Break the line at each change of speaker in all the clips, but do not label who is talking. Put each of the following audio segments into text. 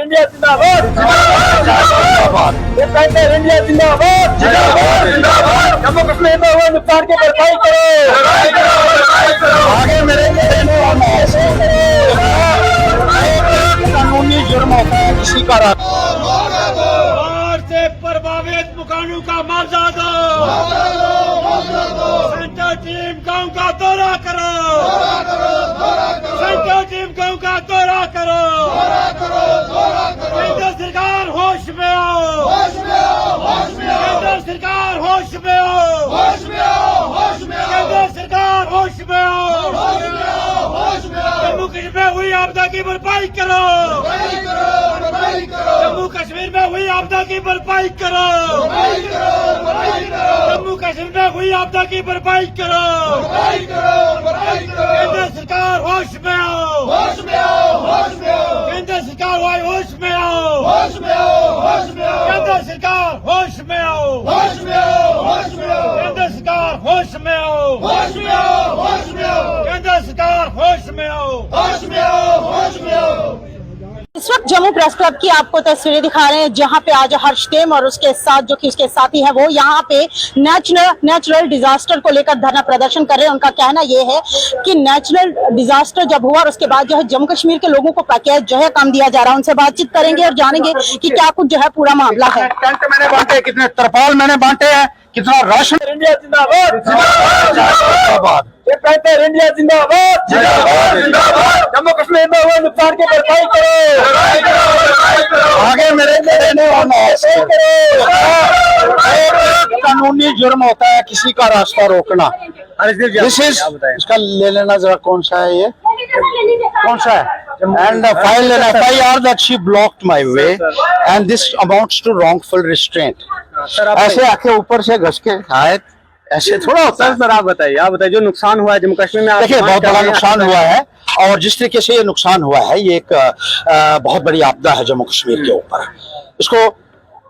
India जिंदाबाद जिंदाबाद, painter India जिंदाबाद जिंदाबाद। जम्मू कश्मीर में हुए नुकसान की भरपाई करो, आगे मेरे कानूनी जुर्म होता है किसी का से प्रभावित मकानों का मुआवजा दो, सेंटर टीम गांव का दौरा करो, सेंटर टीम गांव का दौरा करो, केंद्र सरकार होश में आओ, केंद्र सरकार होश में आओ, केंद्र सरकार होश में आओ, जम्मू कश्मीर में हुई आपदा की भरपाई करो, जम्मू कश्मीर में हुई आपदा की भरपाई करो, जम्मू कश्मीर में हुई आपदा की भरपाई करो, केंद्र सरकार होश में आओ, केंद्र सरकार होश में आओ, केंद्र सरकार होश में आओ, केंद्र सरकार होश में आओ, केंद्र सरकार होश में आओ।
इस वक्त जम्मू प्रेस क्लब की आपको तस्वीरें दिखा रहे हैं, जहां पे आज हर्षदेव और उसके साथ जो कि उसके साथी हैं वो यहाँ पे नेचुरल डिजास्टर को लेकर धरना प्रदर्शन कर रहे हैं। उनका कहना ये है कि नेचुरल डिजास्टर जब हुआ और उसके बाद जो है जम्मू कश्मीर के लोगों को पैकेज जो है कम दिया जा रहा है। उनसे बातचीत करेंगे और जानेंगे कि क्या कुछ जो है पूरा मामला है।
टेंट मैंने बांटे, कितने तरपाल मैंने बांटे हैं, कितना राशन। इंडिया जिंदाबाद जिंदाबाद, पेंटर इंडिया जिंदाबाद जिंदाबाद। जम्मू कश्मीर में हुए नुकसान की भरपाई करो, आगे मेरे कानूनी जुर्म होता है किसी का रास्ता रोकना। इसका ले लेना जरा, कौन सा है ये, कौन सा है? And file an FIR that she blocked my way, and this amounts to wrongful restraint. ऐसे आके ऊपर से घस के शायद ऐसे थोड़ा होता है।
सर आप बताइए जो नुकसान हुआ है जम्मू कश्मीर में।
देखिए बहुत बड़ा नुकसान हुआ है, और जिस तरीके से ये नुकसान हुआ है ये एक बहुत बड़ी आपदा है जम्मू कश्मीर के ऊपर। इसको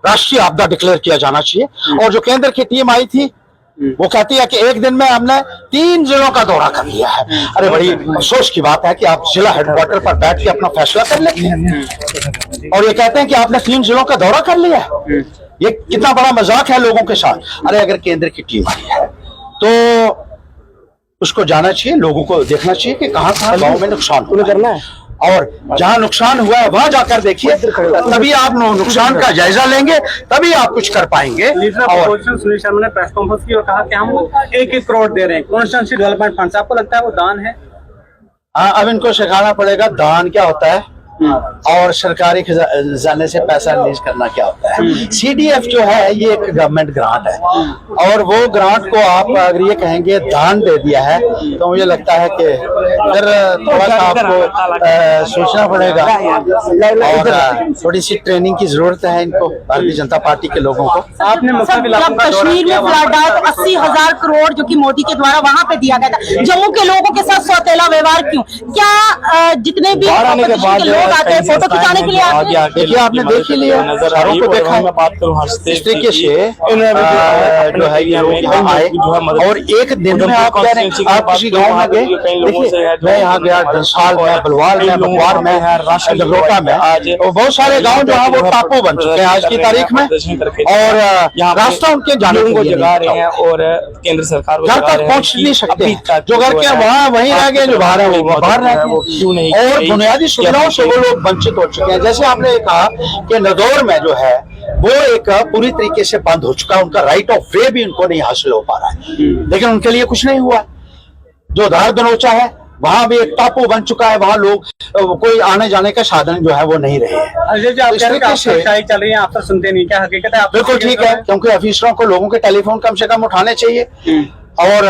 राष्ट्रीय आपदा डिक्लेयर किया जाना चाहिए। और जो केंद्र की टीम आई थी वो कहती है कि एक दिन में हमने 3 जिलों का दौरा कर लिया है। अरे बड़ी अफसोस की बात है कि आप जिला हेडक्वार्टर पर बैठ के अपना फैसला कर लेते हैं और ये कहते हैं कि आपने 3 जिलों का दौरा कर लिया है। ये कितना बड़ा मजाक है लोगों के साथ। अरे अगर केंद्र की टीम आई है तो उसको जाना चाहिए, लोगों को देखना चाहिए कि कहाँ गाँव में नुकसान करना है, और जहाँ नुकसान हुआ है वहां जाकर देखिए, तभी आप नुकसान का जायजा लेंगे, तभी आप कुछ कर पाएंगे।
और सुनील शर्मा ने प्रेस कॉन्फ्रेंस की और कहा कि हम 1-1 करोड़ दे रहे हैं कॉन्स्टिट्यूएंसी डेवलपमेंट फंड। आपको लगता है वो दान है?
हाँ, अब इनको सिखाना पड़ेगा दान क्या होता है और सरकारी खजाने से पैसा रिलीज करना क्या होता है। CDF जो है ये एक गवर्नमेंट ग्रांट है, और वो ग्रांट को आप अगर ये कहेंगे दान दे दिया है तो मुझे लगता है कि अगर थोड़ा सा आपको सोचना पड़ेगा, और थोड़ी सी ट्रेनिंग की जरूरत है इनको, भारतीय जनता पार्टी के लोगों को।
आपने
कश्मीर में फ्लड आया तो 80,000 करोड़ जो कि मोदी के द्वारा वहां पे दिया गया था, जम्मू के लोगों के साथ सौतेला व्यवहार क्यों? क्या जितने भी आते हैं फोटो खिंचाने के लिए
देखिए आपने देख ही लिया, सारों को देखा है। इस तरीके से जो है ये लोग यहाँ आए, और एक दिन में आप किसी गाँव में गए, देखिए मैं यहाँ गया धनसाल में, बलवाल में, बकवार में, जगरोटा में, और बहुत सारे गाँव जो है वो टापू बन चुके हैं आज की तारीख में, और रास्ता उनके जाने को जगा रहे हैं, और केंद्र सरकार घर तक पहुँच नहीं सकते। जो घर के वहाँ वहीं रह गए, जो बाहर है वो बाहर रह गए, और बुनियादी सुविधाओं से वो लोग वंचित हो चुके हैं। जैसे आपने कहा कि नदौर में जो है वो एक पूरी तरीके से बंद हो चुका है, उनका राइट ऑफ वे भी उनको नहीं हासिल हो पा रहा है, लेकिन उनके लिए कुछ नहीं हुआ। जो धार दनोचा है वहां भी एक टापू बन चुका है, वहां लोग कोई आने जाने का साधन जो है वो नहीं रहे हैं।
इस तरीके से चल रही है, आप तो सुनते नहीं, क्या हकीकत है?
बिल्कुल ठीक है, क्योंकि अफसरों को लोगों के टेलीफोन कम से कम उठाने चाहिए, और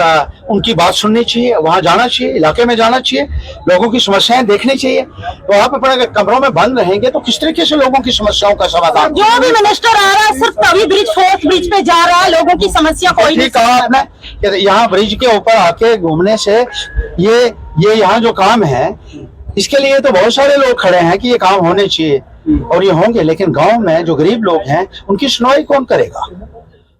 उनकी बात सुननी चाहिए, वहां जाना चाहिए, इलाके में जाना चाहिए, लोगों की समस्याएं देखनी चाहिए। तो वहाँ पे पड़ेगा कमरों में बंद रहेंगे तो किस तरीके से लोगों की समस्याओं का समाधान?
जो भी मिनिस्टर आ रहा है सिर्फ तभी फोर्थ ब्रिज पे जा रहा है, लोगों की समस्या कोई नहीं।
कहा आपने कि यहाँ ब्रिज के ऊपर आके घूमने से ये यहाँ जो काम है इसके लिए तो बहुत सारे लोग खड़े हैं कि ये काम होने चाहिए, और ये होंगे, लेकिन गाँव में जो गरीब लोग हैं उनकी सुनवाई कौन करेगा?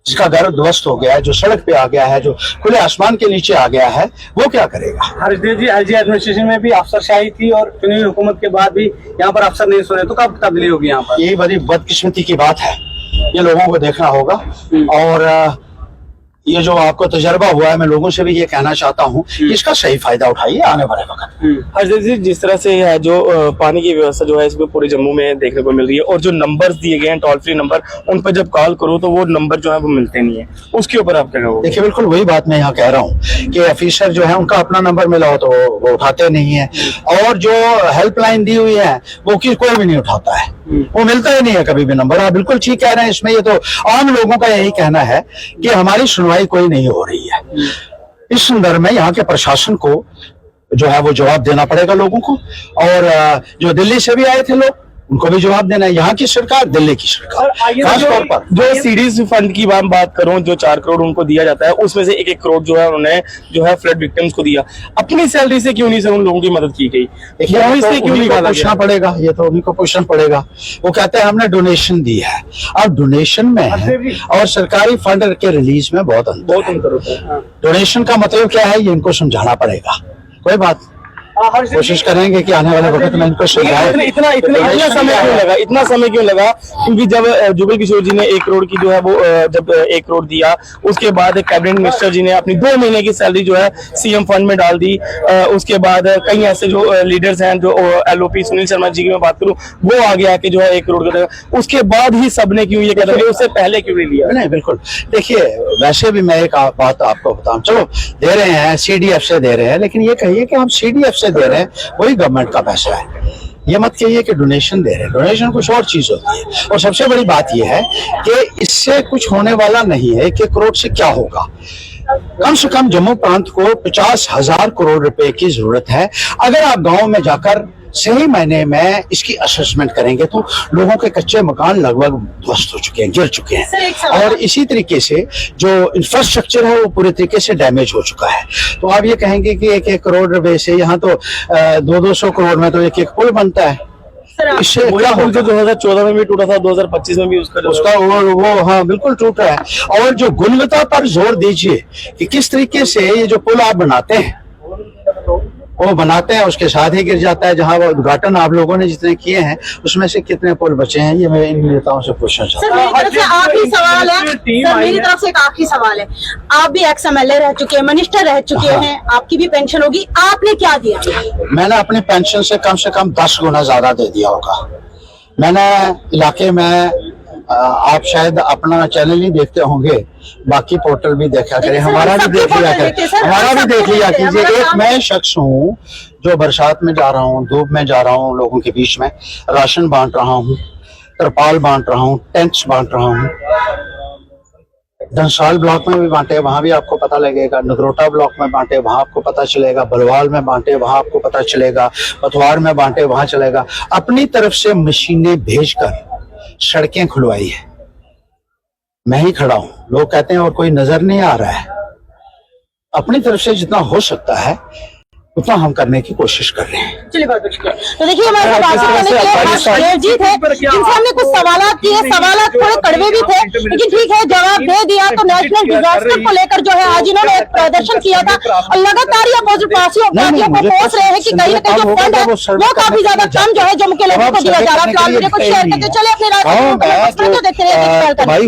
जिसका घर ध्वस्त हो गया है, जो सड़क पे आ गया है, जो खुले आसमान के नीचे आ गया है, वो क्या करेगा?
हर्षदेव जी, एलजी एडमिनिस्ट्रेशन में भी अफसरशाही थी और चुनी हुई हुकूमत के बाद भी यहाँ पर अफसर नहीं सुने, तो कब तब्दीली होगी यहाँ पर?
ये बड़ी बदकिस्मती की बात है, ये लोगों को देखना होगा। और ये जो आपको तजर्बा हुआ है, मैं लोगों से भी ये कहना चाहता हूँ कि इसका सही फायदा उठाइए आने वाले वक्त।
हर्षदेव जी, जिस तरह से है जो पानी की व्यवस्था जो है इसमें पूरे जम्मू में देखने को मिल रही है, और जो नंबर्स दिए गए हैं टोल फ्री नंबर, उन पर जब कॉल करो तो वो नंबर जो है वो मिलते नहीं है, उसके ऊपर आप क्या कहोगे?
देखिए, बिल्कुल वही बात मैं यहाँ कह रहा हूँ कि ऑफिसर जो है उनका अपना नंबर मिला हो तो वो उठाते नहीं है, और जो हेल्पलाइन दी हुई है वो कोई भी नहीं उठाता है, वो मिलता ही नहीं है कभी भी नंबर। आप बिल्कुल ठीक कह रहे हैं, इसमें ये तो आम लोगों का यही कहना है कि हमारी सुनवाई कोई नहीं हो रही है। इस संदर्भ में यहाँ के प्रशासन को जो है वो जवाब देना पड़ेगा लोगों को, और जो दिल्ली से भी आए थे लोग, उनको भी जवाब देना है। यहाँ की सरकार, दिल्ली की सरकार, खास तौर पर
जो सीडीज फंड की बात करूं, जो 4 करोड़ उनको दिया जाता है, उसमें से 1-1 करोड़ जो है उन्होंने जो है फ्लड विक्टिम्स को दिया। अपनी सैलरी से क्यों नहीं सर उन लोगों की मदद की गई?
देखिए,
इससे क्यों नहीं
पूछना पड़ेगा, ये तो उन्हीं को पूछना पड़ेगा। वो कहते हैं हमने डोनेशन दी है, अब डोनेशन में और सरकारी फंड के रिलीज में बहुत अंतर
होता है।
डोनेशन का मतलब क्या है, ये इनको समझाना पड़ेगा। कोई बात, कोशिश करेंगे कि आने वाले वक्त में इनको समझाएं।
इतना समय क्यों लगा? क्योंकि जब जुगल किशोर जी ने 1 करोड़ की जो है वो जब 1 करोड़ दिया, उसके बाद कैबिनेट मिनिस्टर जी ने अपनी 2 महीने की सैलरी जो है सीएम फंड में डाल दी। उसके बाद कई ऐसे जो लीडर्स हैं, जो एलओपी सुनील शर्मा जी की मैं बात करूं, वो आगे आके जो है 1 करोड़ का, उसके बाद ही सबने क्यों ये कदम लिया, उससे पहले क्यों नहीं लिया?
नहीं, बिल्कुल। देखिए, वैसे भी मैं एक बात आपको बताऊं, चलो दे रहे हैं सीडीएफ से दे रहे हैं, लेकिन ये कहिए कि हम सीडीएफ से दे रहे हैं, वही गवर्नमेंट का पैसा है। ये मत कहिए कि डोनेशन दे रहे हैं, डोनेशन कुछ और चीज होती है। और सबसे बड़ी बात यह है कि इससे कुछ होने वाला नहीं है। 1 करोड़ से क्या होगा? कम से कम जम्मू प्रांत को 50,000 करोड़ रुपए की जरूरत है। अगर आप गांव में जाकर सही मायने में इसकी असेसमेंट करेंगे तो लोगों के कच्चे मकान लगभग ध्वस्त हो चुके हैं, गिर चुके हैं, और इसी तरीके से जो इंफ्रास्ट्रक्चर है वो पूरे तरीके से डैमेज हो चुका है। तो आप ये कहेंगे कि 1-1 करोड़ रुपए से यहाँ तो 200-200 करोड़ में तो 1-1 पुल बनता है। इससे क्या
पुल जो 2014 में भी टूटा था, 2025 में भी उसका
वो हाँ बिल्कुल टूटा है। और जो गुणवत्ता पर जोर दीजिए कि किस तरीके से ये जो पुल आप बनाते हैं, वो बनाते हैं उसके साथ ही गिर जाता है। जहां वो उद्घाटन आप लोगों ने जितने किए हैं उसमें से कितने पुल बचे हैं, ये मैं इन नेताओं से पूछना चाहता हूँ।
मेरी तरफ से आखिरी सवाल है सर, मेरी तरफ से एक आखिरी सवाल है। आप भी एक्स एमएलए रह चुके हैं, मिनिस्टर रह चुके हैं, आपकी भी पेंशन होगी, आपने क्या दिया?
मैंने अपनी पेंशन से कम 10 गुना ज्यादा दे दिया होगा। मैंने इलाके में, आप शायद अपना चैनल ही देखते होंगे, बाकी पोर्टल भी देखा करें, हमारा भी देख लिया कीजिए। एक मैं शख्स हूँ जो बरसात में जा रहा हूँ, धूप में जा रहा हूँ, लोगों के बीच में राशन बांट रहा हूँ, तरपाल बांट रहा हूँ, टेंट्स बांट रहा हूँ। धनसाल ब्लॉक में भी बांटे, वहां भी आपको पता लगेगा। नगरोटा ब्लॉक में बांटे, वहां आपको पता चलेगा। बलवाल में बांटे, वहां आपको पता चलेगा। पथवार में बांटे, वहां चलेगा। अपनी तरफ से मशीनें भेजकर सड़कें खुलवाई है। मैं ही खड़ा हूं, लोग कहते हैं और कोई नजर नहीं आ रहा है। अपनी तरफ से जितना हो सकता है उतना हम करने की कोशिश कर रहे हैं।
चलिए, बहुत शुक्रिया। तो देखिए, हमारे साथ बात करने के लिए हर्षदेव जी थे, जिनसे हमने कुछ सवाल किए। सवाल थोड़े कड़वे भी थे, लेकिन ठीक है, जवाब दे दिया। तो नेशनल डिजास्टर को लेकर जो है आज इन्होंने एक प्रदर्शन किया था, और लगातार ये अपोजिट पार्टियों को कोस रहे हैं कि कहीं ना कहीं जो फंड है वो काफी ज्यादा कम जो है जम्मू के लोगों को दिया जा रहा है। को शेयर करते चले अपने राज्य देखते रहे।